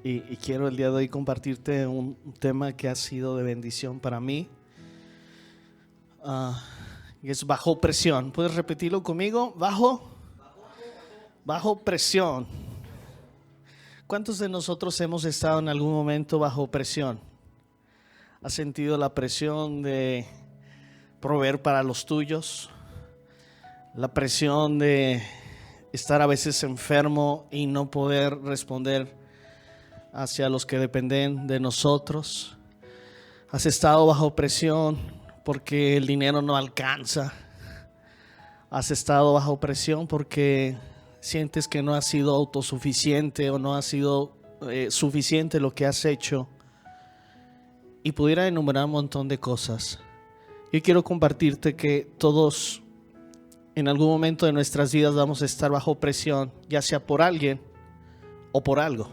y quiero el día de hoy compartirte un tema que ha sido de bendición para mí. Y es bajo presión. ¿Puedes repetirlo conmigo? Bajo presión. ¿Cuántos de nosotros hemos estado en algún momento bajo presión? ¿Has sentido la presión de proveer para los tuyos? La presión de estar a veces enfermo y no poder responder hacia los que dependen de nosotros. Has estado bajo presión porque el dinero no alcanza. Has estado bajo presión porque sientes que no has sido autosuficiente o no ha sido suficiente lo que has hecho. Y pudiera enumerar un montón de cosas. Yo quiero compartirte que todos en algún momento de nuestras vidas vamos a estar bajo presión, ya sea por alguien o por algo.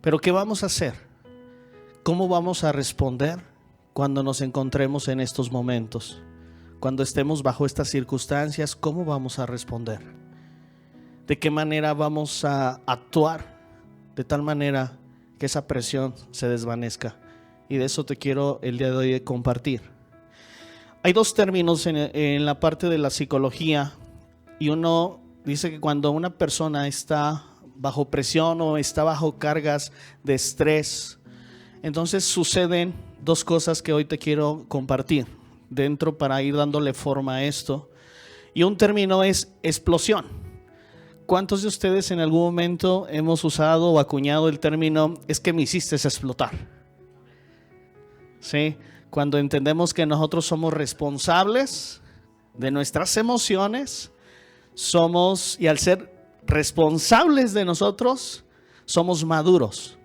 Pero ¿qué vamos a hacer? ¿Cómo vamos a responder cuando nos encontremos en estos momentos? Cuando estemos bajo estas circunstancias, ¿cómo vamos a responder? ¿De qué manera vamos a actuar de tal manera que esa presión se desvanezca? Y de eso te quiero el día de hoy compartir. Hay dos términos en la parte de la psicología, y uno dice que cuando una persona está bajo presión o está bajo cargas de estrés, entonces suceden dos cosas que hoy te quiero compartir dentro para ir dándole forma a esto. Y un término es explosión. ¿Cuántos de ustedes en algún momento hemos usado o acuñado el término es que me hiciste explotar? ¿Sí? Cuando entendemos que nosotros somos responsables de nuestras emociones, y al ser responsables de nosotros, somos maduros.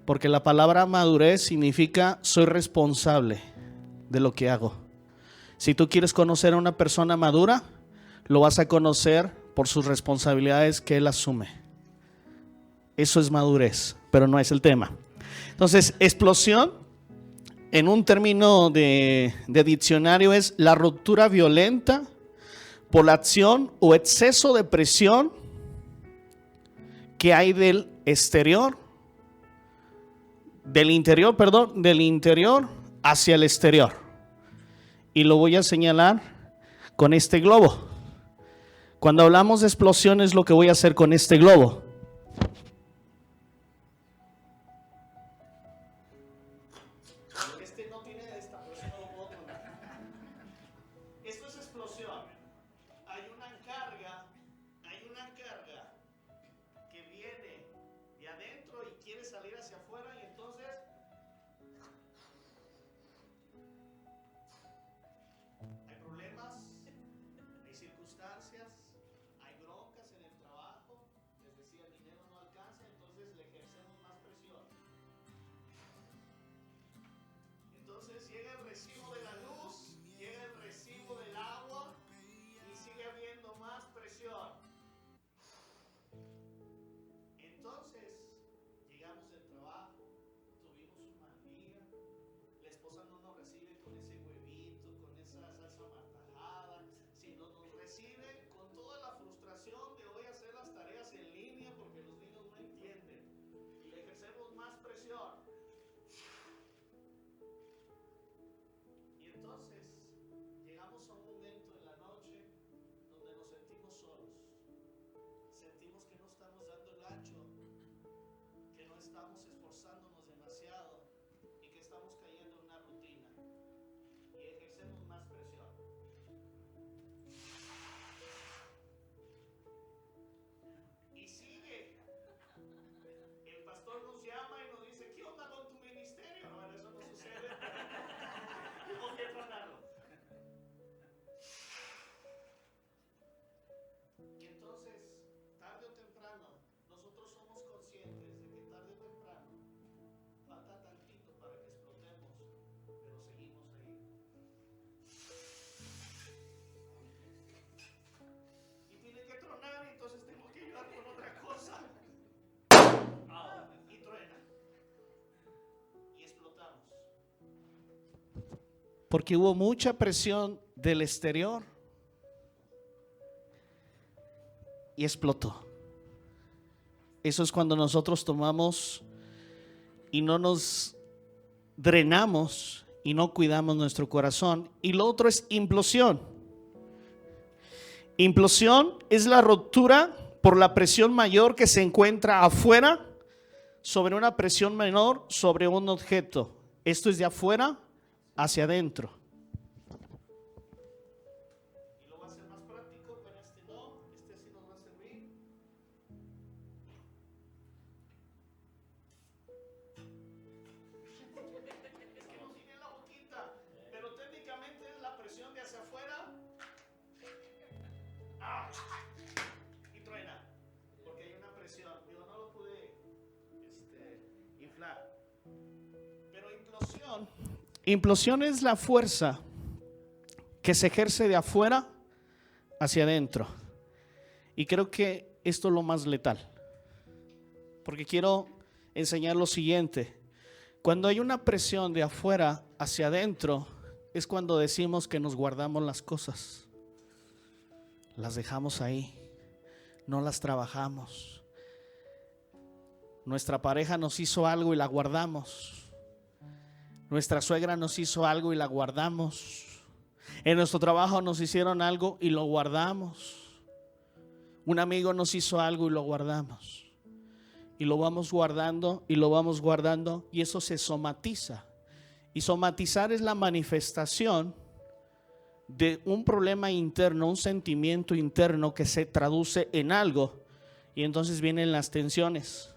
Porque la palabra madurez significa soy responsable de lo que hago. Si tú quieres conocer a una persona madura, lo vas a conocer por sus responsabilidades que él asume. Eso es madurez, pero no es el tema. Entonces, explosión, en un término de diccionario, es la ruptura violenta por la acción o exceso de presión que hay del interior hacia el exterior. Y lo voy a señalar con este globo. Cuando hablamos de explosión es lo que voy a hacer con este globo. Este no tiene esta, por eso no lo puedo poner. Esto es explosión. Hay una carga que viene de adentro y quiere salir hacia afuera, y entonces hay problemas, hay circunstancias, hay broncas en el trabajo. Les decía, el dinero no alcanza, entonces le ejercemos más presión. Entonces llega el recibo de la luz, llega el recibo del agua y sigue habiendo más presión. Entonces llegamos del trabajo, tuvimos un mal día, la esposa no nos recibe con ese huevito, con esa salsa martajada, sino nos recibe con toda la frustración de hoy hacer las tareas en línea porque los niños no entienden, y le ejercemos más presión. Y entonces llegamos a un momento en la noche donde nos sentimos solos, sentimos que no estamos dando el ancho, que no estamos esforzándonos demasiado y que estamos cayendo en una rutina, y ejercemos más presión. Y sigue, el pastor nos llama y nos dice, ¿qué onda con tu ministerio? Bueno, eso no sucede. Tengo que tronarlo. Y entonces, tarde o temprano, nosotros somos conscientes de que tarde o temprano falta tantito para que explotemos, pero seguimos ahí. Y tiene que tronar, y entonces tengo que ayudar con otra cosa. Y truena. Y explotamos. Porque hubo mucha presión del exterior y explotó. Eso es cuando nosotros tomamos y no nos drenamos y no cuidamos nuestro corazón. Y lo otro es implosión. Implosión es la ruptura por la presión mayor que se encuentra afuera sobre una presión menor sobre un objeto. Esto es de afuera hacia adentro. Y lo va a hacer más práctico, pero este no, este sí nos va a servir. Es que no tiene la boquita, pero técnicamente es la presión de hacia afuera. Y truena, porque hay una presión. Yo no lo pude inflar. Pero implosión es la fuerza que se ejerce de afuera hacia adentro. Y creo que esto es lo más letal, porque quiero enseñar lo siguiente. Cuando hay una presión de afuera hacia adentro, es cuando decimos que nos guardamos las cosas. Las dejamos ahí, no las trabajamos. Nuestra pareja nos hizo algo y la guardamos. Nuestra suegra nos hizo algo y la guardamos. En nuestro trabajo nos hicieron algo y lo guardamos. Un amigo nos hizo algo y lo guardamos. Y lo vamos guardando y lo vamos guardando, y eso se somatiza. Y somatizar es la manifestación de un problema interno, un sentimiento interno que se traduce en algo, y entonces vienen las tensiones,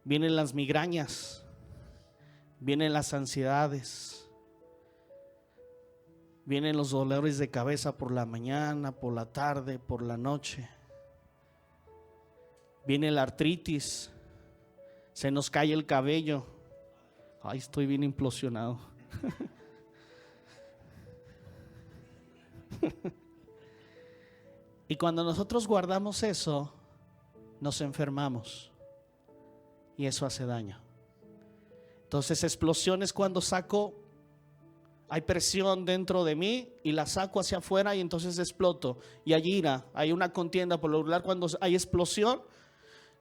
vienen las migrañas, vienen las ansiedades, vienen los dolores de cabeza por la mañana, por la tarde, por la noche, viene la artritis, se nos cae el cabello. Ay, estoy bien implosionado. Y cuando nosotros guardamos eso, nos enfermamos, y eso hace daño. Entonces, explosión es cuando hay presión dentro de mí y la saco hacia afuera, y entonces exploto. Y hay ira, hay una contienda. Por lo regular, cuando hay explosión,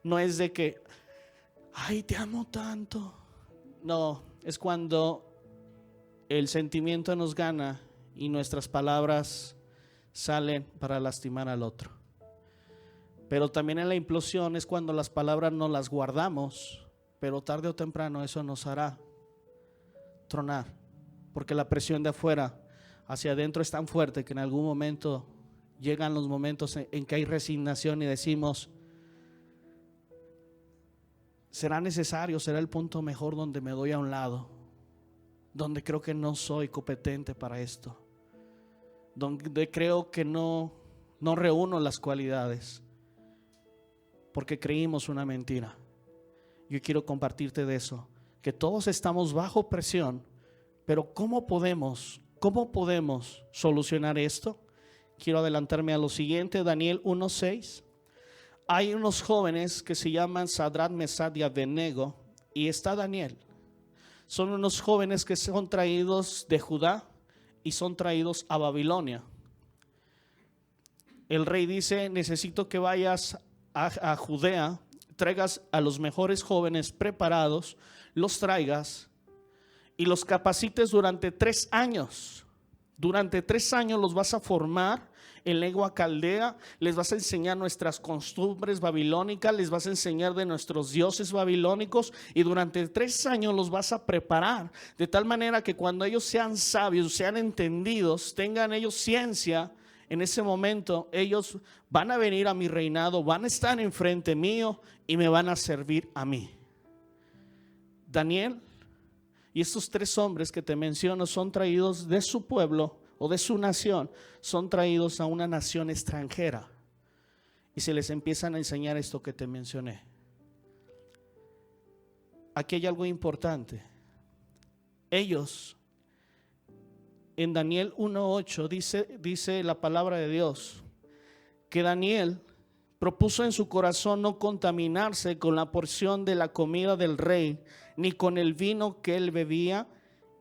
no es de que, ay, te amo tanto. No, es cuando el sentimiento nos gana y nuestras palabras salen para lastimar al otro. Pero también en la implosión es cuando las palabras no las guardamos, pero tarde o temprano eso nos hará tronar, porque la presión de afuera hacia adentro es tan fuerte que en algún momento llegan los momentos en que hay resignación y decimos, será necesario, será el punto mejor donde me doy a un lado, donde creo que no soy competente para esto, donde creo que no reúno las cualidades, porque creímos una mentira. Yo quiero compartirte de eso, que todos estamos bajo presión, pero ¿cómo podemos solucionar esto? Quiero adelantarme a lo siguiente, Daniel 1:6. Hay unos jóvenes que se llaman Sadrach, Mesach y Abednego, y está Daniel. Son unos jóvenes que son traídos de Judá y son traídos a Babilonia. El rey dice, necesito que vayas a Judea, traigas a los mejores jóvenes preparados, los traigas y los capacites durante 3 años. Durante 3 años los vas a formar en lengua caldea, les vas a enseñar nuestras costumbres babilónicas, les vas a enseñar de nuestros dioses babilónicos, y durante 3 años los vas a preparar de tal manera que cuando ellos sean sabios, sean entendidos, tengan ellos ciencia, en ese momento ellos van a venir a mi reinado, van a estar enfrente mío y me van a servir a mí. Daniel y estos 3 hombres que te menciono son traídos de su pueblo o de su nación, son traídos a una nación extranjera y se les empiezan a enseñar esto que te mencioné. Aquí hay algo importante. Ellos, en Daniel 1:8 dice la palabra de Dios que Daniel propuso en su corazón no contaminarse con la porción de la comida del rey, ni con el vino que él bebía,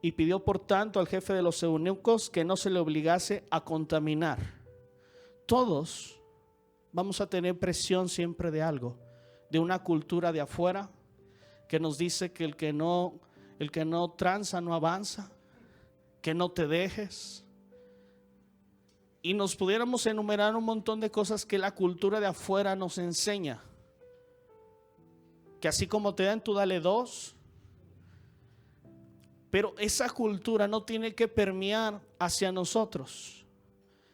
y pidió por tanto al jefe de los eunucos que no se le obligase a contaminar. Todos vamos a tener presión siempre de algo, de una cultura de afuera que nos dice que el que no tranza no avanza, que no te dejes. Y nos pudiéramos enumerar un montón de cosas que la cultura de afuera nos enseña. Que así como te dan, tú dale dos. Pero esa cultura no tiene que permear hacia nosotros.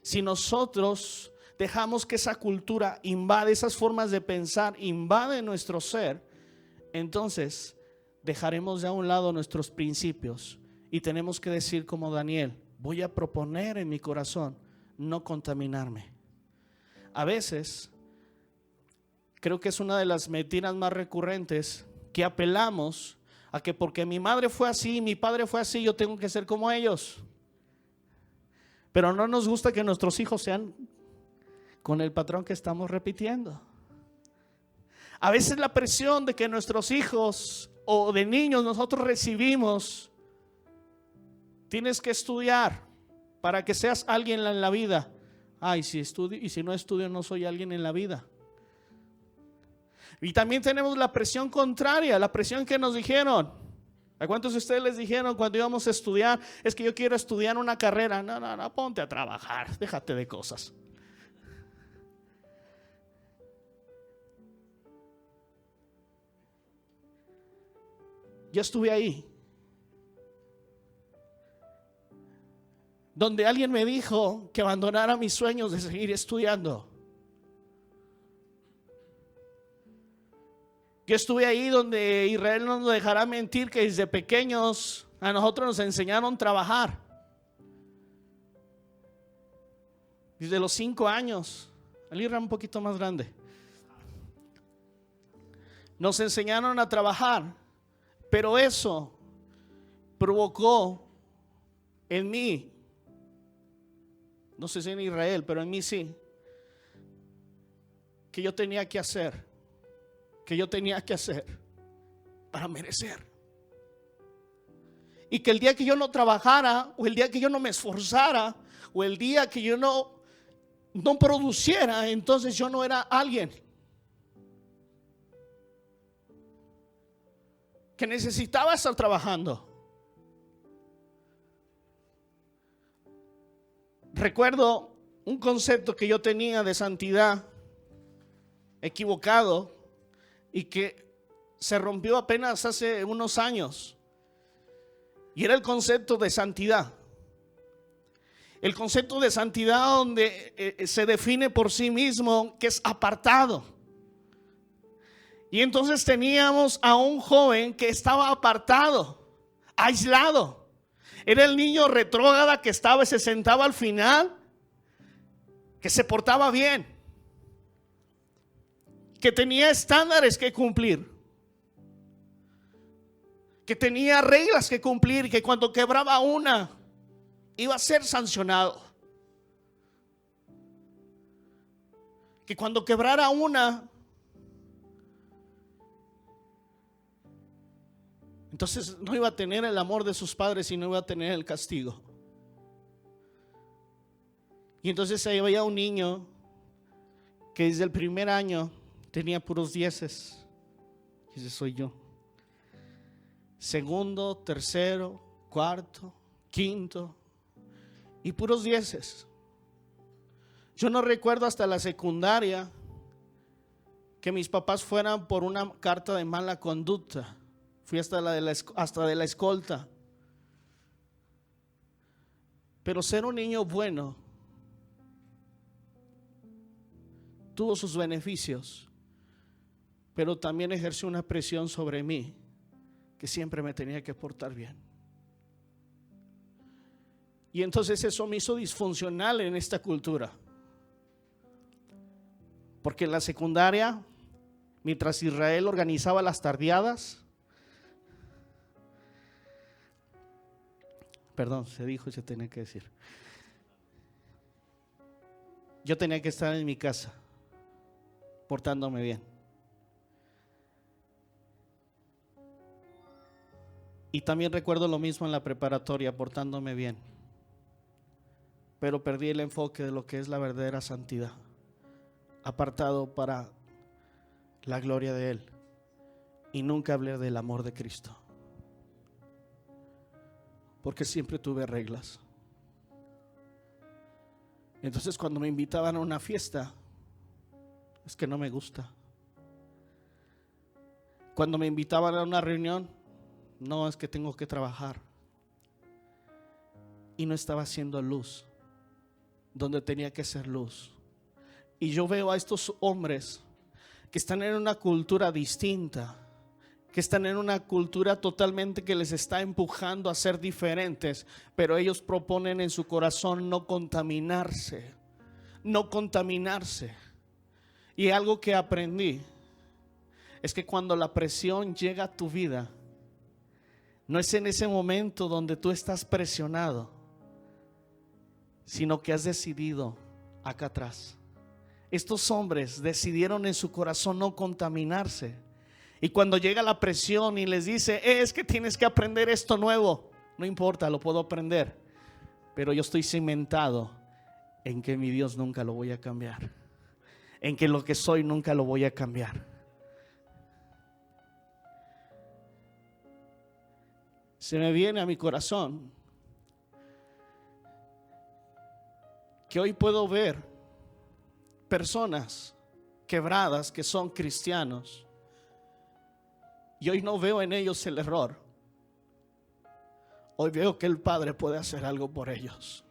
Si nosotros dejamos que esa cultura invade, esas formas de pensar, invade nuestro ser, entonces dejaremos de a un lado nuestros principios. Y tenemos que decir como Daniel, voy a proponer en mi corazón no contaminarme. A veces, creo que es una de las mentiras más recurrentes, que apelamos a que porque mi madre fue así, mi padre fue así, yo tengo que ser como ellos. Pero no nos gusta que nuestros hijos sean con el patrón que estamos repitiendo. A veces la presión de que nuestros hijos o de niños nosotros recibimos, tienes que estudiar para que seas alguien en la vida. Ay, si estudio, y si no estudio no soy alguien en la vida. Y también tenemos la presión contraria, la presión que nos dijeron. ¿A cuántos de ustedes les dijeron cuando íbamos a estudiar? Es que yo quiero estudiar una carrera. No, ponte a trabajar, déjate de cosas. Yo estuve ahí, donde alguien me dijo que abandonara mis sueños de seguir estudiando. Yo estuve ahí donde Israel no nos dejará mentir que desde pequeños a nosotros nos enseñaron a trabajar. Desde los 5 años, el Israel un poquito más grande, nos enseñaron a trabajar, pero eso provocó en mí, no sé si en Israel, pero en mí sí, que yo tenía que hacer para merecer. Y que el día que yo no trabajara, o el día que yo no me esforzara, o el día que yo no produciera, entonces yo no era alguien. Que necesitaba estar trabajando. Recuerdo un concepto que yo tenía de santidad equivocado y que se rompió apenas hace unos años. Y era el concepto de santidad. El concepto de santidad donde se define por sí mismo que es apartado. Y entonces teníamos a un joven que estaba apartado, aislado. Era el niño retrógrada que estaba y se sentaba al final, que se portaba bien, que tenía estándares que cumplir, que tenía reglas que cumplir, que cuando quebraba una iba a ser sancionado, que cuando quebrara una, entonces no iba a tener el amor de sus padres y no iba a tener el castigo. Y entonces ahí veía un niño que desde el primer año tenía puros 10. Ese soy yo. Segundo, tercero, cuarto, quinto y puros 10. Yo no recuerdo hasta la secundaria que mis papás fueran por una carta de mala conducta. Fui hasta de la escolta. Pero ser un niño bueno tuvo sus beneficios, pero también ejerció una presión sobre mí, que siempre me tenía que portar bien. Y entonces eso me hizo disfuncional en esta cultura. Porque en la secundaria, mientras Israel organizaba las tardeadas, perdón, se dijo y se tenía que decir, yo tenía que estar en mi casa portándome bien. Y también recuerdo lo mismo en la preparatoria, portándome bien. Pero perdí el enfoque de lo que es la verdadera santidad. apartado para la gloria de Él y nunca hablé del amor de Cristo, porque siempre tuve reglas. Entonces cuando me invitaban a una fiesta, es que no me gusta. Cuando me invitaban a una reunión, no, es que tengo que trabajar. Y no estaba haciendo luz donde tenía que ser luz. Y yo veo a estos hombres que están en una cultura distinta, que están en una cultura totalmente que les está empujando a ser diferentes, pero ellos proponen en su corazón no contaminarse, no contaminarse. Y algo que aprendí es que cuando la presión llega a tu vida, no es en ese momento donde tú estás presionado, sino que has decidido acá atrás. Estos hombres decidieron en su corazón no contaminarse. Y cuando llega la presión y les dice, es que tienes que aprender esto nuevo, no importa, lo puedo aprender, pero yo estoy cimentado en que mi Dios nunca lo voy a cambiar, en que lo que soy nunca lo voy a cambiar. Se me viene a mi corazón que hoy puedo ver personas quebradas que son cristianos y hoy no veo en ellos el error. Hoy veo que el Padre puede hacer algo por ellos.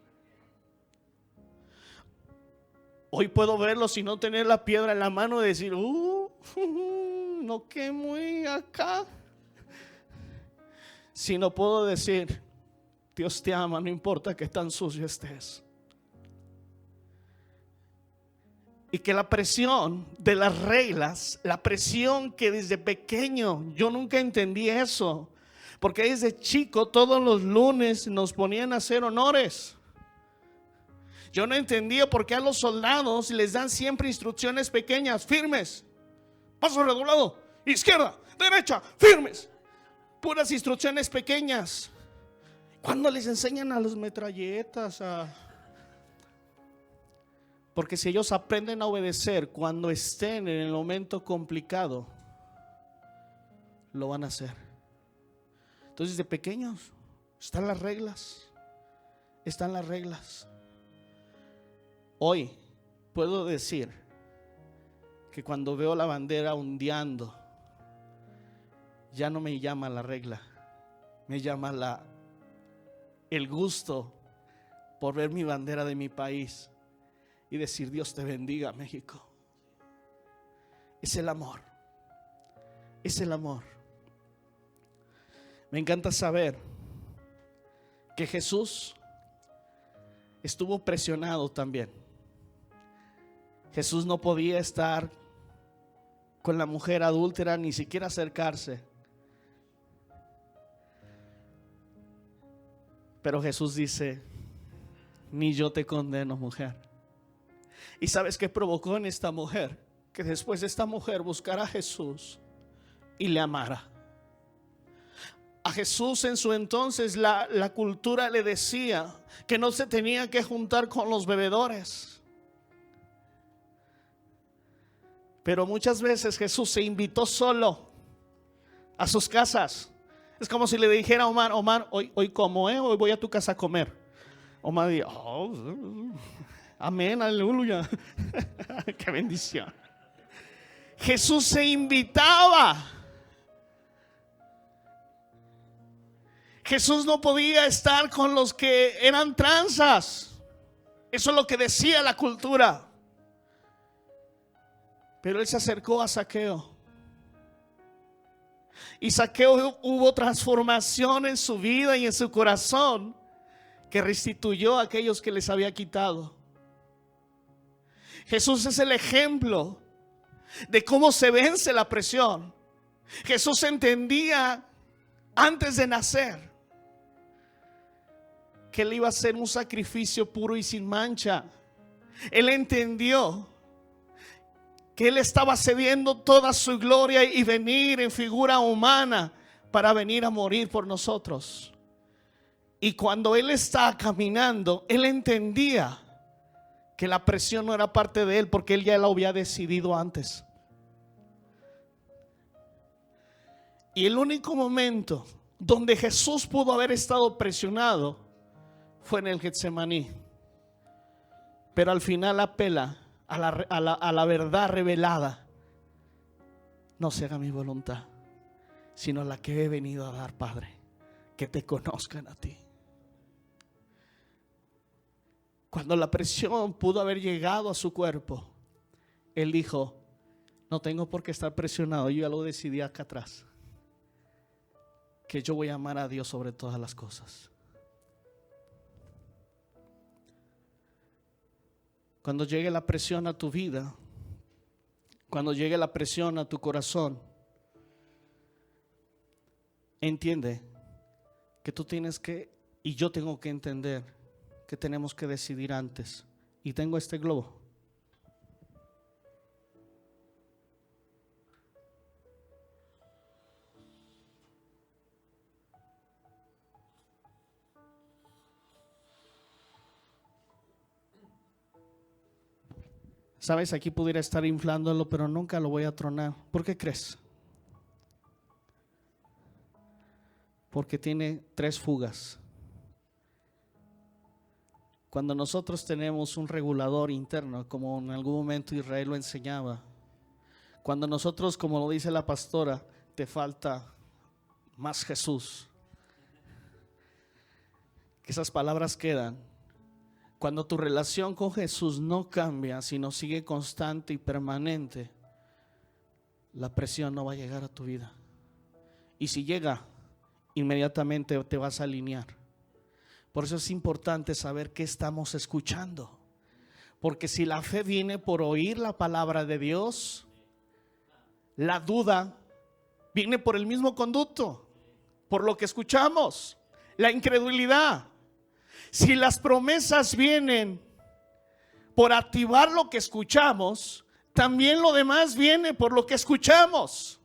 Hoy puedo verlos y no tener la piedra en la mano y decir, no que muy acá. Sino puedo decir, Dios te ama, no importa que tan sucio estés. Y que la presión de las reglas, la presión que desde pequeño, yo nunca entendí eso, porque desde chico todos los lunes nos ponían a hacer honores. Yo no entendía por qué a los soldados les dan siempre instrucciones pequeñas, firmes, paso redoblado, izquierda, derecha, firmes. Puras instrucciones pequeñas. ¿Cuándo les enseñan a los metralletas? Porque si ellos aprenden a obedecer cuando estén en el momento complicado, lo van a hacer. Entonces de pequeños están las reglas. Están las reglas. Hoy puedo decir que cuando veo la bandera ondeando, ya no me llama la regla, me llama el gusto por ver mi bandera de mi país y decir, Dios te bendiga, México. Es el amor, es el amor. Me encanta saber que Jesús estuvo presionado también. Jesús no podía estar con la mujer adúltera, ni siquiera acercarse. Pero Jesús dice, ni yo te condeno, mujer. ¿Y sabes qué provocó en esta mujer? Que después esta mujer buscara a Jesús y le amara. A Jesús en su entonces la cultura le decía que no se tenía que juntar con los bebedores. Pero muchas veces Jesús se invitó solo a sus casas. Es como si le dijera a Omar, hoy como, hoy voy a tu casa a comer. Omar diría, amén, aleluya. Qué bendición. Jesús se invitaba. Jesús no podía estar con los que eran tranzas. Eso es lo que decía la cultura. Pero él se acercó a Zaqueo. Y Zaqueo hubo transformación en su vida y en su corazón, que restituyó a aquellos que les había quitado. Jesús es el ejemplo de cómo se vence la presión. Jesús entendía antes de nacer que él iba a ser un sacrificio puro y sin mancha. Él entendió que él estaba cediendo toda su gloria y venir en figura humana para venir a morir por nosotros. Y cuando él estaba caminando, él entendía que la presión no era parte de él porque él ya la había decidido antes. Y el único momento donde Jesús pudo haber estado presionado fue en el Getsemaní. Pero al final apela a la verdad revelada. No se haga mi voluntad, sino la que he venido a dar, Padre, que te conozcan a ti. Cuando la presión pudo haber llegado a su cuerpo, él dijo: no tengo por qué estar presionado, yo ya lo decidí acá atrás, que yo voy a amar a Dios sobre todas las cosas. Cuando llegue la presión a tu vida, cuando llegue la presión a tu corazón, entiende que tú tienes que, y yo tengo que entender que tenemos que decidir antes. Y tengo este globo. Sabes, aquí pudiera estar inflándolo, pero nunca lo voy a tronar. ¿Por qué crees? Porque tiene 3 fugas. Cuando nosotros tenemos un regulador interno, como en algún momento Israel lo enseñaba, cuando nosotros, como lo dice la pastora, te falta más Jesús, que esas palabras quedan. Cuando tu relación con Jesús no cambia, sino sigue constante y permanente, la presión no va a llegar a tu vida. Y si llega, inmediatamente te vas a alinear. Por eso es importante saber qué estamos escuchando. Porque si la fe viene por oír la palabra de Dios, la duda viene por el mismo conducto, por lo que escuchamos, la incredulidad. Si las promesas vienen por activar lo que escuchamos, también lo demás viene por lo que escuchamos.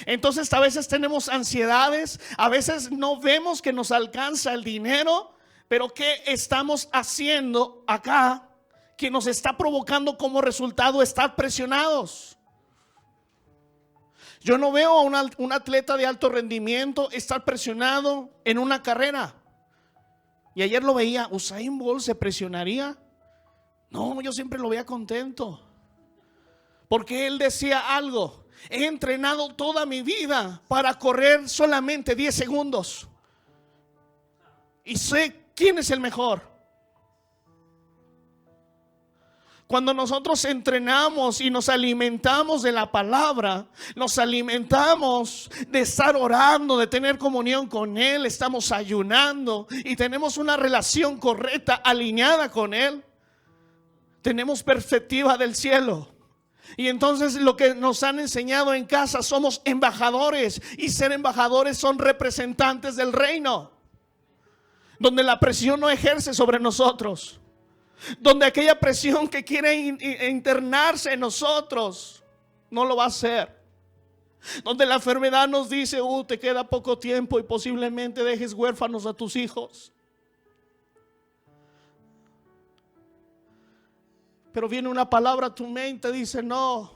Entonces a veces tenemos ansiedades, a veces no vemos que nos alcanza el dinero, pero ¿qué estamos haciendo acá que nos está provocando como resultado estar presionados? Yo no veo a un atleta de alto rendimiento estar presionado en una carrera. Y ayer lo veía, Usain Bolt se presionaría. No, yo siempre lo veía contento, porque él decía algo: he entrenado toda mi vida para correr solamente 10 segundos y sé quién es el mejor. Cuando nosotros entrenamos y nos alimentamos de la palabra, nos alimentamos de estar orando, de tener comunión con Él, estamos ayunando y tenemos una relación correcta, alineada con Él, tenemos perspectiva del cielo. Y entonces lo que nos han enseñado en casa, somos embajadores, y ser embajadores son representantes del reino, donde la presión no ejerce sobre nosotros, donde aquella presión que quiere internarse en nosotros no lo va a hacer, donde la enfermedad nos dice: te queda poco tiempo y posiblemente dejes huérfanos a tus hijos. Pero viene una palabra a tu mente, dice: no,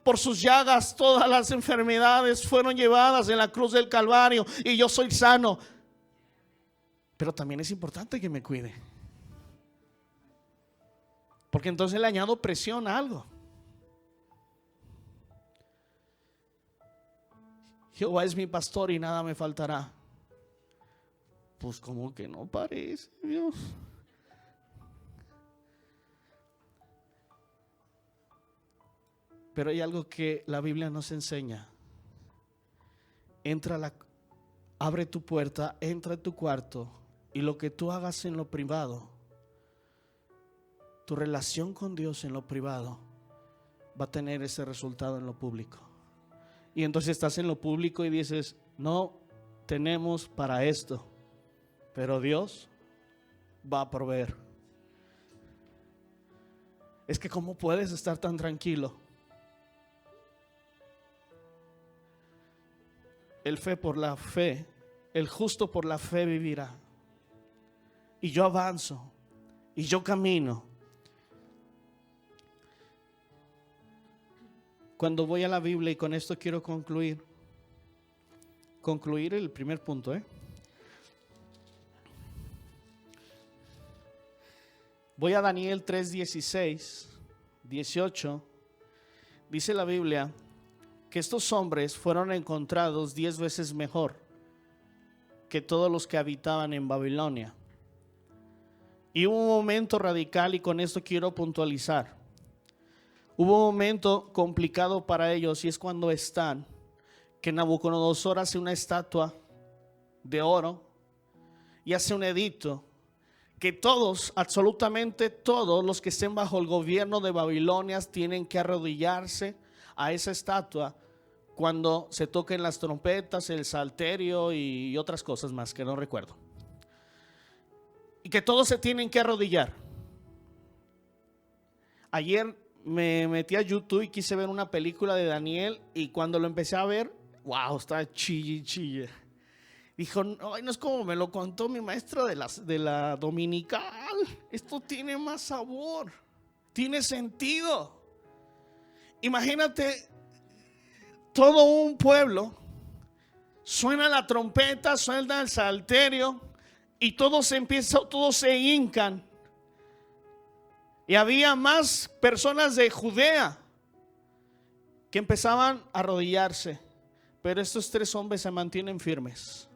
por sus llagas todas las enfermedades fueron llevadas en la cruz del Calvario y yo soy sano. Pero también es importante que me cuide, porque entonces le añado presión a algo. Jehová es mi pastor y nada me faltará. Pues como que no parece, Dios. Pero hay algo que la Biblia nos enseña. Abre tu puerta, entra a tu cuarto, y lo que tú hagas en lo privado, tu relación con Dios en lo privado, va a tener ese resultado en lo público. Y entonces estás en lo público y dices: no tenemos para esto, pero Dios va a proveer. Es que ¿cómo puedes estar tan tranquilo? El justo por la fe vivirá. Y yo avanzo y yo camino. Cuando voy a la Biblia, y con esto quiero concluir el primer punto, Voy a Daniel 3, 16, 18. Dice la Biblia que estos hombres fueron encontrados 10 veces mejor que todos los que habitaban en Babilonia. Y hubo un momento radical, y con esto quiero puntualizar. Hubo un momento complicado para ellos, y es cuando que Nabucodonosor hace una estatua de oro y hace un edicto que todos, absolutamente todos los que estén bajo el gobierno de Babilonia tienen que arrodillarse a esa estatua cuando se toquen las trompetas, el salterio y otras cosas más que no recuerdo. Y que todos se tienen que arrodillar. Ayer me metí a YouTube y quise ver una película de Daniel, y cuando lo empecé a ver, wow, está chille. Dijo, no es como me lo contó mi maestra de la dominical. Esto tiene más sabor, tiene sentido. Imagínate todo un pueblo, suena la trompeta, suena el salterio, y todos se hincan. Y había más personas de Judea que empezaban a arrodillarse, pero estos 3 hombres se mantienen firmes.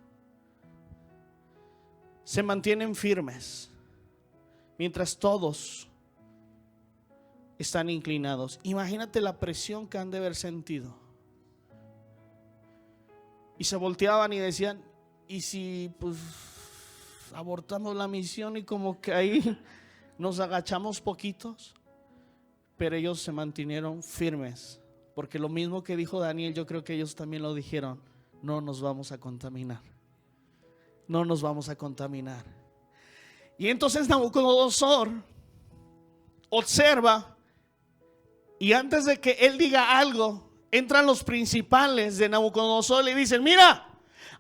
Se mantienen firmes mientras todos están inclinados. Imagínate la presión que han de haber sentido. Y se volteaban y decían, ¿y si pues abortamos la misión y como que ahí nos agachamos poquitos? Pero ellos se mantuvieron firmes, porque lo mismo que dijo Daniel, yo creo que ellos también lo dijeron: no nos vamos a contaminar. No nos vamos a contaminar. Y entonces Nabucodonosor observa, y antes de que él diga algo, entran los principales de Nabucodonosor y le dicen: mira,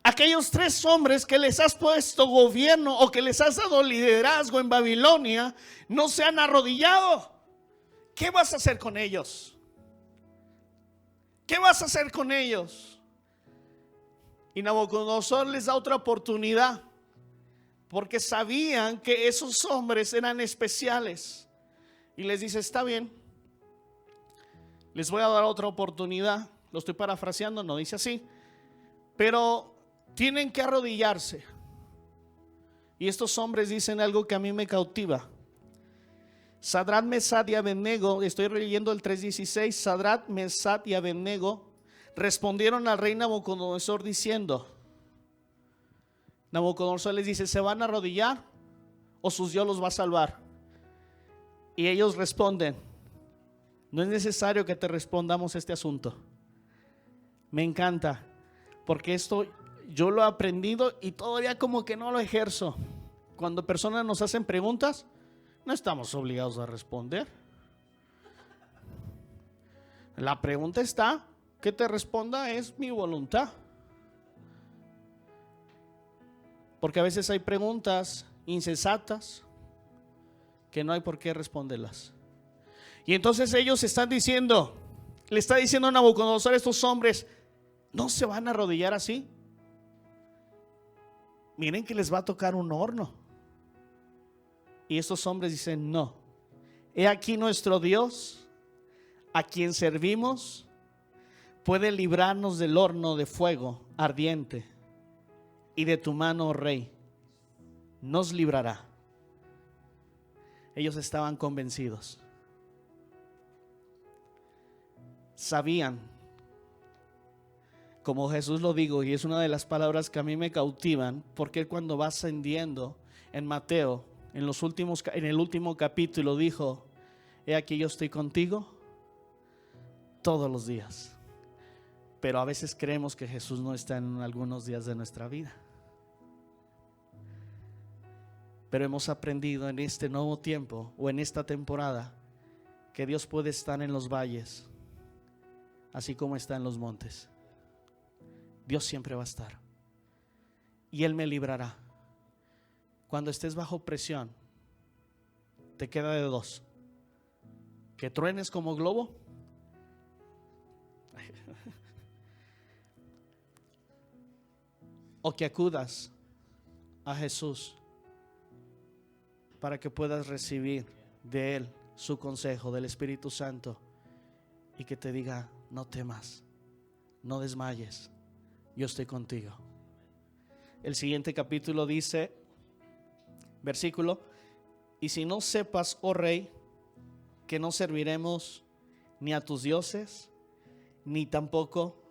aquellos 3 hombres que les has puesto gobierno o que les has dado liderazgo en Babilonia no se han arrodillado. ¿Qué vas a hacer con ellos? ¿Qué vas a hacer con ellos? Y Nabucodonosor les da otra oportunidad, porque sabían que esos hombres eran especiales, y les dice: está bien, les voy a dar otra oportunidad. Lo estoy parafraseando, no dice así, pero tienen que arrodillarse. Y estos hombres dicen algo que a mí me cautiva. Sadrach, Mesach y Abednego, estoy leyendo el 3:16. Sadrach, Mesach y Abednego respondieron al rey Nabucodonosor diciendo, Nabucodonosor les dice: ¿se van a arrodillar o su Dios los va a salvar? Y ellos responden: no es necesario que te respondamos este asunto. Me encanta, porque esto yo lo he aprendido y todavía como que no lo ejerzo. Cuando personas nos hacen preguntas, no estamos obligados a responder. La pregunta está, que te responda es mi voluntad. Porque a veces hay preguntas insensatas que no hay por qué responderlas. Y entonces ellos están diciendo, le está diciendo a Nabucodonosor a estos hombres: no se van a arrodillar así. Miren que les va a tocar un horno. Y estos hombres dicen: no, he aquí nuestro Dios, a quien servimos, puede librarnos del horno de fuego ardiente, y de tu mano, oh rey, nos librará. Ellos estaban convencidos. Sabían, como Jesús lo dijo, y es una de las palabras que a mí me cautivan, porque cuando va ascendiendo en Mateo, en el último capítulo dijo: he aquí yo estoy contigo todos los días. Pero a veces creemos que Jesús no está en algunos días de nuestra vida. Pero hemos aprendido en este nuevo tiempo, o en esta temporada, que Dios puede estar en los valles así como está en los montes. Dios siempre va a estar, y Él me librará. Cuando estés bajo presión, te queda de dos: que truenes como globo o que acudas a Jesús para que puedas recibir de Él su consejo, del Espíritu Santo, y que te diga: no temas, no desmayes, yo estoy contigo. El siguiente capítulo dice, versículo: y si no sepas, oh rey, que no serviremos ni a tus dioses, ni tampoco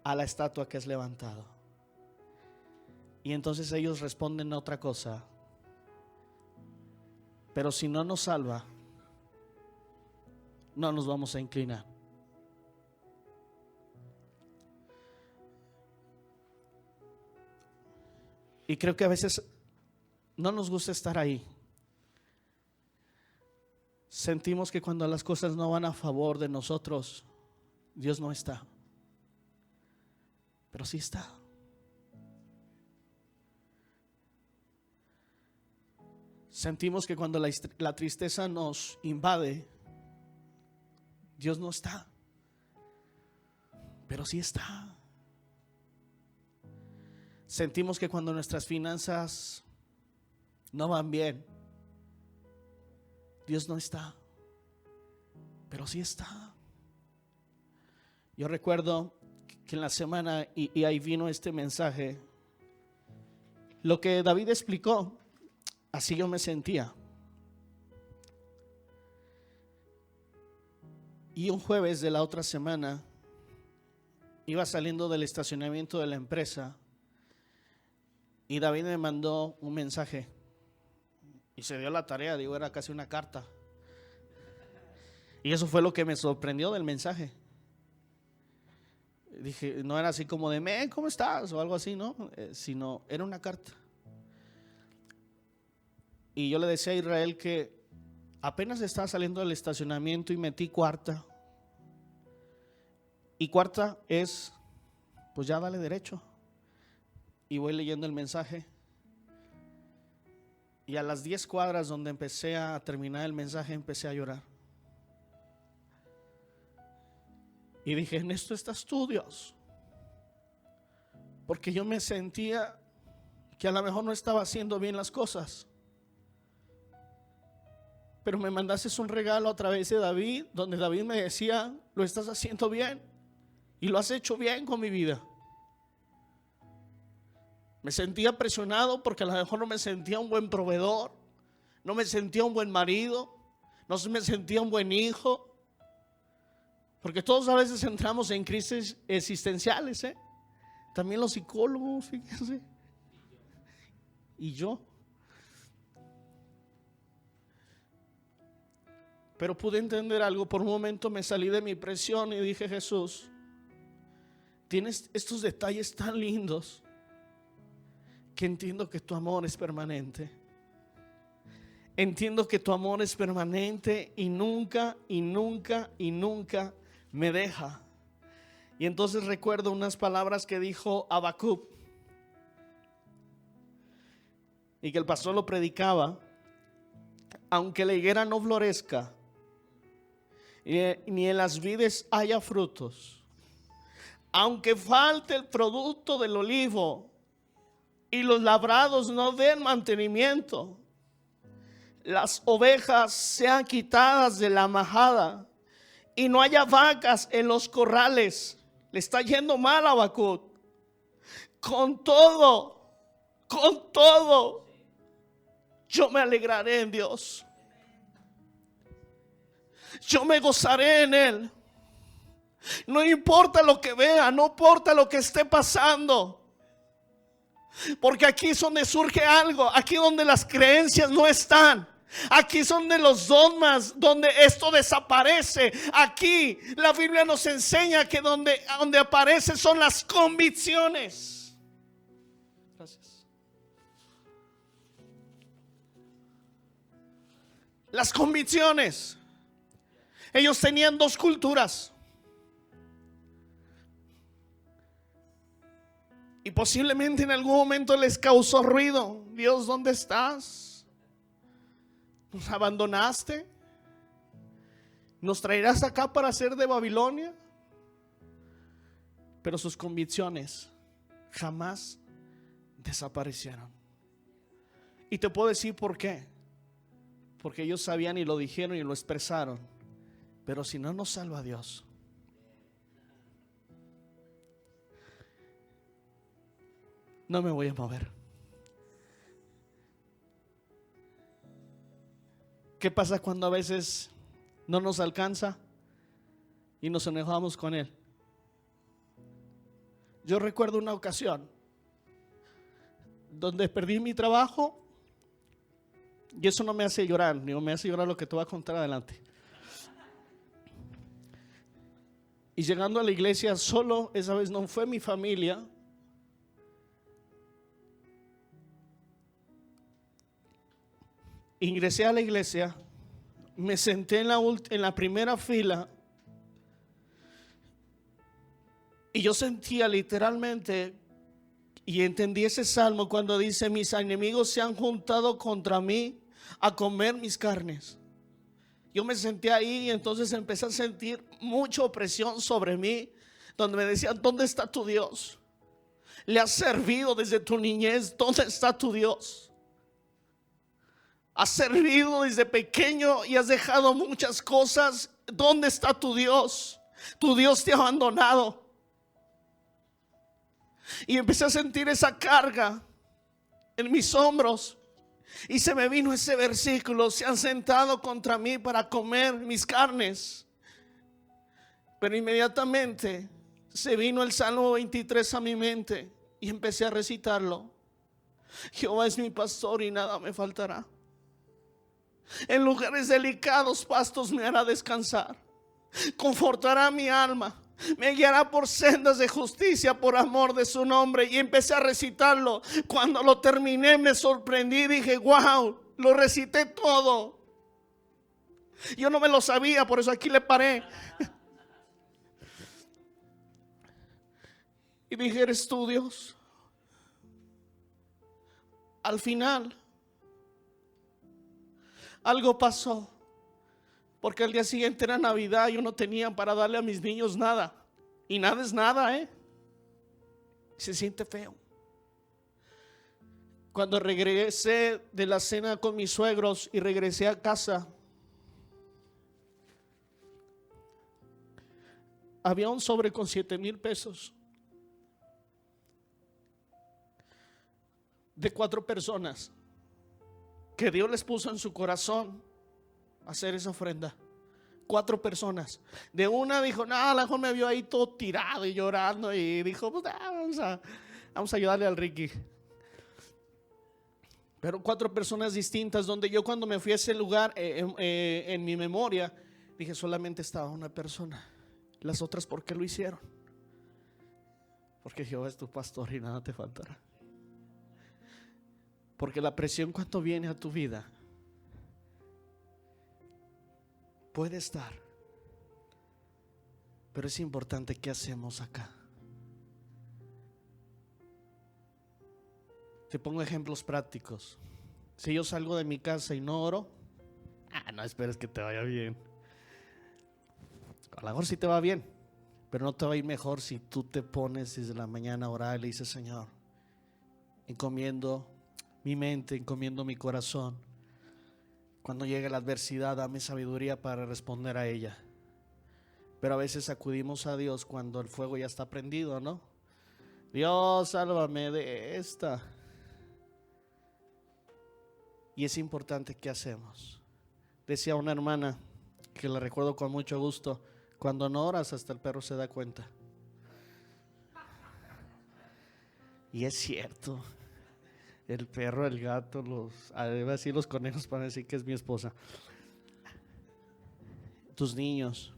a la estatua que has levantado. Y entonces ellos responden a otra cosa: pero si no nos salva, no nos vamos a inclinar. Y creo que a veces no nos gusta estar ahí. Sentimos que cuando las cosas no van a favor de nosotros, Dios no está. Pero sí está. Sentimos que cuando la tristeza nos invade, Dios no está. Pero sí está. Sentimos que cuando nuestras finanzas no van bien, Dios no está. Pero sí está. Yo recuerdo que en la semana, y ahí vino este mensaje, lo que David explicó, así yo me sentía. Y un jueves de la otra semana iba saliendo del estacionamiento de la empresa y David me mandó un mensaje y se dio la tarea, digo, era casi una carta. Y eso fue lo que me sorprendió del mensaje. Dije, no era así como de ¿cómo estás? O algo así, ¿no? Sino era una carta. Y yo le decía a Israel que apenas estaba saliendo del estacionamiento y metí cuarta. Y cuarta es, pues ya dale derecho. Y voy leyendo el mensaje. Y a las 10 cuadras donde empecé a terminar el mensaje, empecé a llorar. Y dije, en esto estás tú, Dios. Porque yo me sentía que a lo mejor no estaba haciendo bien las cosas. Pero me mandaste un regalo a través de David, donde David me decía, lo estás haciendo bien. Y lo has hecho bien con mi vida. Me sentía presionado porque a lo mejor no me sentía un buen proveedor, no me sentía un buen marido, no me sentía un buen hijo. Porque todos a veces entramos en crisis existenciales, También los psicólogos, fíjense. Y yo. Pero pude entender algo. Por un momento me salí de mi presión y dije, Jesús, tienes estos detalles tan lindos que entiendo que tu amor es permanente. Entiendo que tu amor es permanente y nunca, y nunca, y nunca me deja. Y entonces recuerdo unas palabras que dijo Habacuc y que el pastor lo predicaba: aunque la higuera no florezca ni en las vides haya frutos, aunque falte el producto del olivo y los labrados no den mantenimiento, las ovejas sean quitadas de la majada y no haya vacas en los corrales. Le está yendo mal a Habacuc. Con todo, yo me alegraré en Dios. Yo me gozaré en Él. No importa lo que vea, no importa lo que esté pasando. Porque aquí es donde surge algo, aquí donde las creencias no están. Aquí son de los dogmas donde esto desaparece. Aquí la Biblia nos enseña que donde aparece son las convicciones. Gracias. Las convicciones. Ellos tenían dos culturas. Y posiblemente en algún momento les causó ruido. Dios, ¿dónde estás? ¿Nos abandonaste? ¿Nos traerás acá para hacer de Babilonia? Pero sus convicciones jamás desaparecieron. Y te puedo decir por qué. Porque ellos sabían y lo dijeron y lo expresaron. Pero si no nos salva Dios, no me voy a mover. ¿Qué pasa cuando a veces no nos alcanza y nos enojamos con Él? Yo recuerdo una ocasión donde perdí mi trabajo, y eso no me hace llorar, ni me hace llorar lo que te voy a contar adelante. Y llegando a la iglesia solo, esa vez no fue mi familia. Ingresé a la iglesia, me senté en la primera fila y yo sentía literalmente y entendí ese salmo cuando dice: mis enemigos se han juntado contra mí a comer mis carnes. Yo me senté ahí y entonces empecé a sentir mucha opresión sobre mí, donde me decían: ¿dónde está tu Dios? Le has servido desde tu niñez, ¿dónde está tu Dios? Has servido desde pequeño y has dejado muchas cosas, ¿dónde está tu Dios? Tu Dios te ha abandonado. Y empecé a sentir esa carga en mis hombros. Y se me vino ese versículo: se han sentado contra mí para comer mis carnes. Pero inmediatamente se vino el Salmo 23 a mi mente y empecé a recitarlo. Jehová es mi pastor y nada me faltará. En lugares delicados pastos me hará descansar. Confortará mi alma. Me guiará por sendas de justicia por amor de su nombre. Y empecé a recitarlo. Cuando lo terminé me sorprendí. Dije: wow, lo recité todo. Yo no me lo sabía, por eso aquí le paré. Y dije: eres tú, Dios. Al final algo pasó, porque al día siguiente era Navidad. Yo no tenía para darle a mis niños nada. Y nada es nada, se siente feo. Cuando regresé de la cena con mis suegros y regresé a casa, había un sobre con 7,000 pesos de 4 personas que Dios les puso en su corazón hacer esa ofrenda. 4 personas. De una dijo: no, a lo mejor me vio ahí todo tirado y llorando, y dijo: pues, vamos a ayudarle al Ricky. Pero 4 personas distintas, donde yo cuando me fui a ese lugar, en mi memoria dije: solamente estaba una persona. Las otras, ¿por qué lo hicieron? Porque Jehová es tu pastor y nada te faltará. Porque la presión, cuando viene a tu vida, puede estar, pero es importante qué hacemos acá. Te pongo ejemplos prácticos. Si yo salgo de mi casa y no oro, no esperes que te vaya bien. A lo mejor sí te va bien, pero no te va a ir mejor si tú te pones desde la mañana a orar y le dices: Señor, encomiendo mi mente, encomiendo mi corazón. Cuando llegue la adversidad, dame sabiduría para responder a ella. Pero a veces acudimos a Dios cuando el fuego ya está prendido, ¿no? Dios, sálvame de esta. Y es importante qué hacemos. Decía una hermana, que la recuerdo con mucho gusto: cuando no oras, hasta el perro se da cuenta. Y es cierto. El perro, el gato, los conejos para decir que es mi esposa. Tus niños.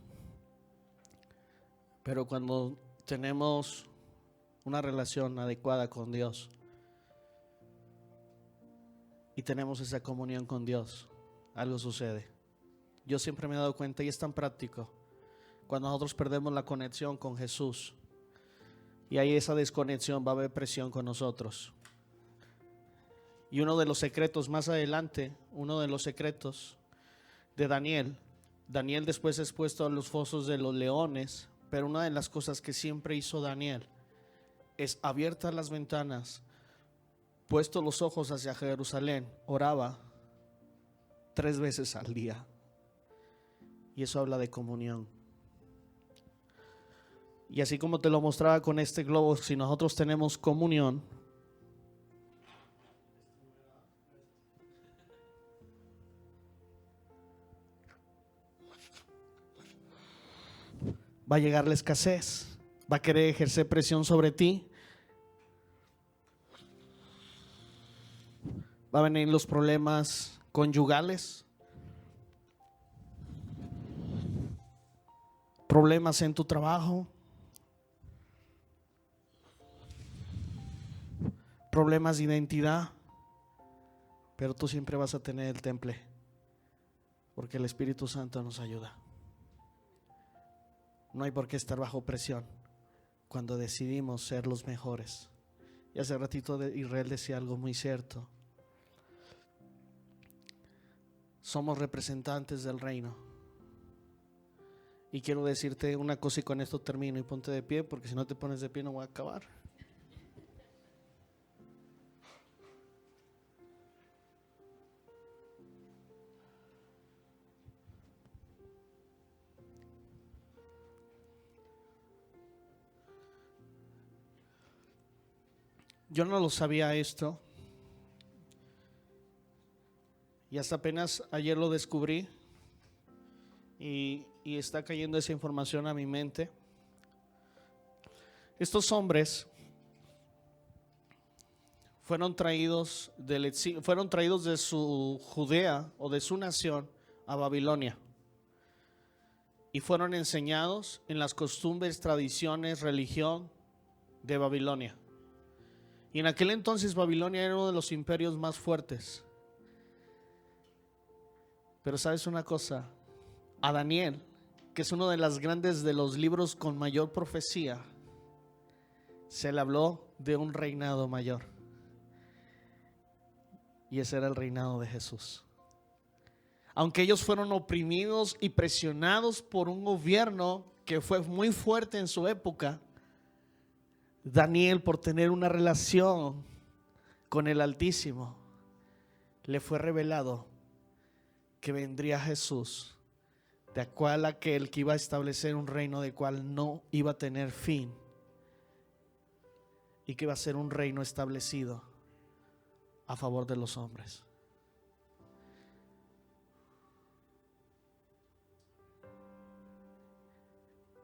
Pero cuando tenemos una relación adecuada con Dios y tenemos esa comunión con Dios, algo sucede. Yo siempre me he dado cuenta, y es tan práctico, cuando nosotros perdemos la conexión con Jesús, Y hay esa desconexión, va a haber presión con nosotros. Y uno de los secretos más adelante, uno de los secretos de Daniel, Daniel después es puesto a los fosos de los leones, pero una de las cosas que siempre hizo Daniel es abiertas las ventanas, puesto los ojos hacia Jerusalén, oraba 3 veces al día. Y eso habla de comunión. Y así como te lo mostraba con este globo, si nosotros tenemos comunión, va a llegar la escasez, va a querer ejercer presión sobre ti, va a venir los problemas conyugales, problemas en tu trabajo, problemas de identidad, pero tú siempre vas a tener el temple, porque el Espíritu Santo nos ayuda. No hay por qué estar bajo presión cuando decidimos ser los mejores. Y hace ratito Israel decía algo muy cierto. Somos representantes del reino. Y quiero decirte una cosa y con esto termino, y ponte de pie, porque si no te pones de pie no voy a acabar. Yo no lo sabía esto, y hasta apenas ayer lo descubrí, y está cayendo esa información a mi mente. Estos hombres fueron traídos de su Judea o de su nación a Babilonia, y fueron enseñados en las costumbres, tradiciones, religión de Babilonia. Y en aquel entonces Babilonia era uno de los imperios más fuertes. Pero sabes una cosa, a Daniel, que es uno de los grandes de los libros con mayor profecía, se le habló de un reinado mayor. Y ese era el reinado de Jesús. Aunque ellos fueron oprimidos y presionados por un gobierno que fue muy fuerte en su época, Daniel, por tener una relación con el Altísimo, le fue revelado que vendría Jesús, de cual aquel que iba a establecer un reino de cual no iba a tener fin, y que iba a ser un reino establecido a favor de los hombres.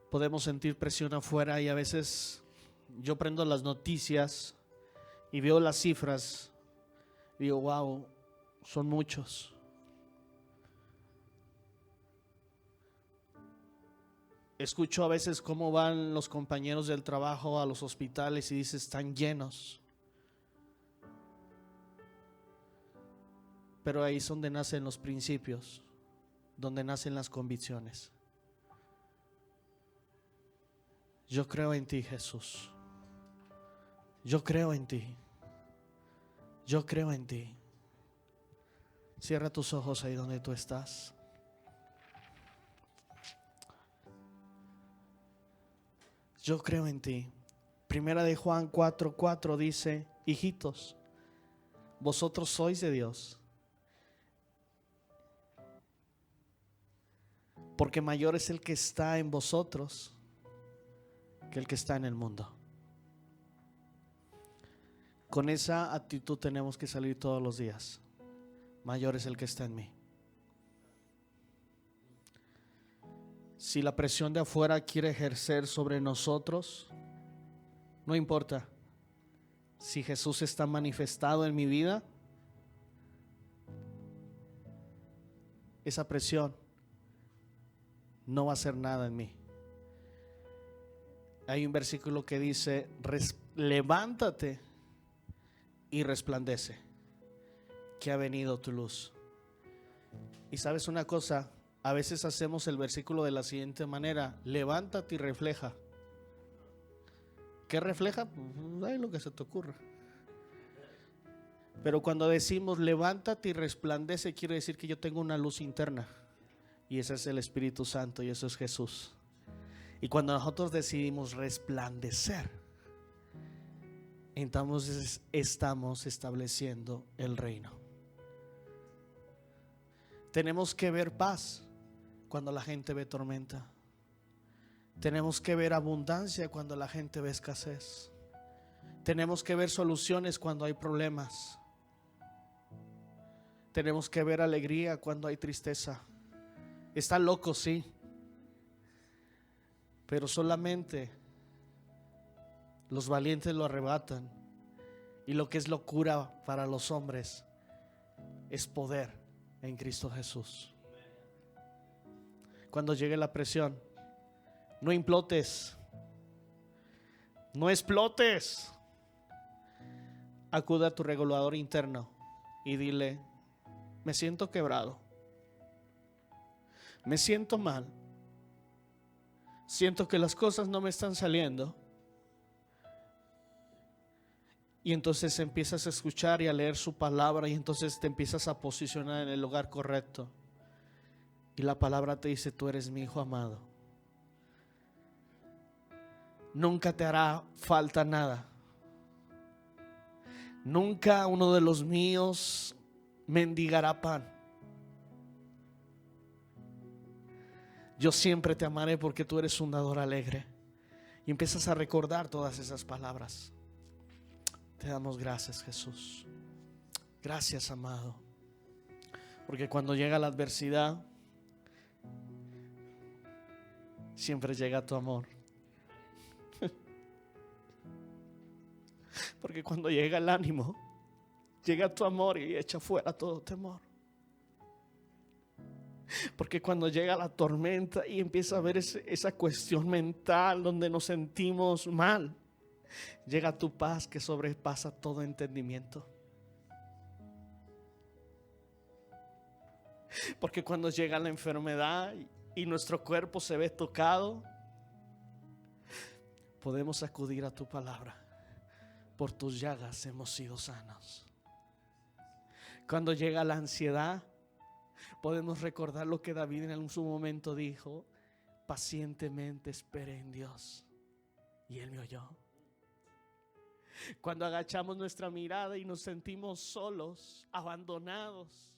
Podemos sentir presión afuera, y a veces yo prendo las noticias y veo las cifras y digo, wow, son muchos. Escucho a veces cómo van los compañeros del trabajo a los hospitales y dicen, están llenos. Pero ahí es donde nacen los principios, donde nacen las convicciones. Yo creo en ti, Jesús. Yo creo en ti. Yo creo en ti. Cierra tus ojos ahí donde tú estás. Yo creo en ti. Primera de Juan 4:4 dice, hijitos, vosotros sois de Dios, porque mayor es el que está en vosotros que el que está en el mundo. Con esa actitud tenemos que salir todos los días. Mayor es el que está en mí. Si la presión de afuera quiere ejercer sobre nosotros, no importa. Si Jesús está manifestado en mi vida, esa presión no va a hacer nada en mí. Hay un versículo que dice, levántate y resplandece, que ha venido tu luz. Y sabes una cosa, a veces hacemos el versículo de la siguiente manera, levántate y refleja ¿Qué refleja? Pues, lo que se te ocurra. Pero cuando decimos levántate y resplandece, quiere decir que yo tengo una luz interna. Y ese es el Espíritu Santo y eso es Jesús. Y cuando nosotros decidimos resplandecer, entonces estamos estableciendo el reino. Tenemos que ver paz cuando la gente ve tormenta. Tenemos que ver abundancia cuando la gente ve escasez. Tenemos que ver soluciones cuando hay problemas. Tenemos que ver alegría cuando hay tristeza. Está loco, sí, pero solamente los valientes lo arrebatan. Y lo que es locura para los hombres es poder en Cristo Jesús. Cuando llegue la presión, no implotes, no explotes. Acude a tu regulador interno y dile: me siento quebrado, me siento mal, siento que las cosas no me están saliendo. Y entonces empiezas a escuchar y a leer su palabra, y entonces te empiezas a posicionar en el lugar correcto. Y la palabra te dice: tú eres mi hijo amado. Nunca te hará falta nada. Nunca uno de los míos mendigará pan. Yo siempre te amaré porque tú eres un dador alegre. Y empiezas a recordar todas esas palabras. Te damos gracias, Jesús. Gracias, amado. Porque cuando llega la adversidad, siempre llega tu amor. Porque cuando llega el ánimo, llega tu amor y echa fuera todo temor. Porque cuando llega la tormenta y empieza a haber esa cuestión mental donde nos sentimos mal, llega tu paz que sobrepasa todo entendimiento. Porque cuando llega la enfermedad y nuestro cuerpo se ve tocado, podemos acudir a tu palabra. Por tus llagas hemos sido sanos. Cuando llega la ansiedad, podemos recordar lo que David en su momento dijo: pacientemente esperé en Dios y Él me oyó. Cuando agachamos nuestra mirada y nos sentimos solos, abandonados,